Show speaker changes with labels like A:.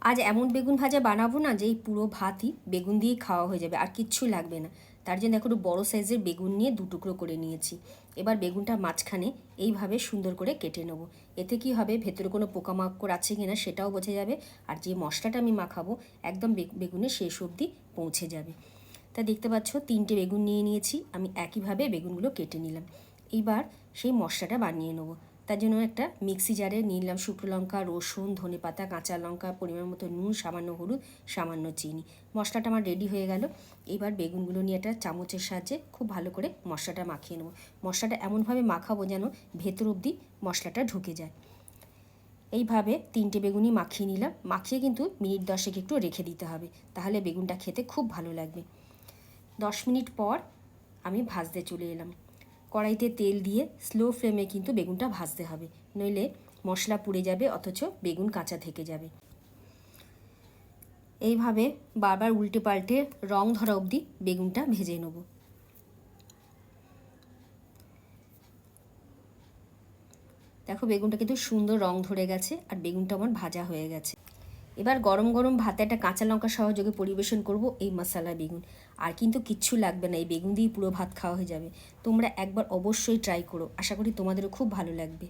A: আজ এমন বেগুন ভাজা বানাবো না যে এই পুরো ভাতই বেগুন দিয়েই খাওয়া হয়ে যাবে, আর কিচ্ছু লাগবে না। তার জন্য একটু বড় সাইজের বেগুন নিয়ে দু টুকরো করে নিয়েছি। এবার বেগুনটা মাঝখানে এইভাবে সুন্দর করে কেটে নেব। এতে কি হবে, ভেতরে কোনো পোকামাকড় আছে কিনা সেটাও বোঝা যাবে, আর যে মশলাটা আমি মাখাবো একদম বেগুনের শেষ অবধি পৌঁছে যাবে। তা দেখতে পাচ্ছ 3টে বেগুন নিয়ে নিয়েছি, আমি একইভাবে বেগুনগুলো কেটে নিলাম। এইবার সেই মশলাটা বানিয়ে নেবো। তার জন্য একটা মিক্সি জারে নিয়ে নিলাম শুকনো লঙ্কা, রসুন, ধনেপাতা, কাঁচা লঙ্কা, পরিমাণ মতো নুন, সামান্য হলুদ, সামান্য চিনি। মশলাটা আমার রেডি হয়ে গেল। এইবার বেগুনগুলো নিয়ে একটা চামচের সাহায্যে খুব ভালো করে মশলাটা মাখিয়ে নেবো। মশলাটা এমনভাবে মাখাবো যেন ভেতর অবধি মশলাটা ঢুকে যায়। এইভাবে 3টে বেগুনই মাখিয়ে নিলাম। মাখিয়ে কিন্তু মিনিট 10 একটু রেখে দিতে হবে, তাহলে বেগুনটা খেতে খুব ভালো লাগবে। 10 মিনিট পর আমি ভাজতে চলে এলাম। কড়াইতে তেল দিয়ে স্লো ফ্লেমে কিন্তু বেগুনটা ভাজতে হবে, নইলে মশলা পুড়ে যাবে, অথচ বেগুন কাঁচা থেকে যাবে। এইভাবে বারবার উল্টে পাল্টে রং ধরা অবধি বেগুনটা ভেজে নেব। দেখো বেগুনটা কিন্তু সুন্দর রং ধরে গেছে, আর বেগুনটা আমার ভাজা হয়ে গেছে। এবার গরম গরম ভাতে একটা কাঁচা লঙ্কা সহযোগে পরিবেশন করব এই মশলা বেগুন। আর কিন্তু কিচ্ছু লাগবে না, এই বেগুন দিয়ে পুরো ভাত খাওয়া হয়ে যাবে। তোমরা একবার অবশ্যই ট্রাই করো, আশা করি তোমাদেরও খুব ভালো লাগবে।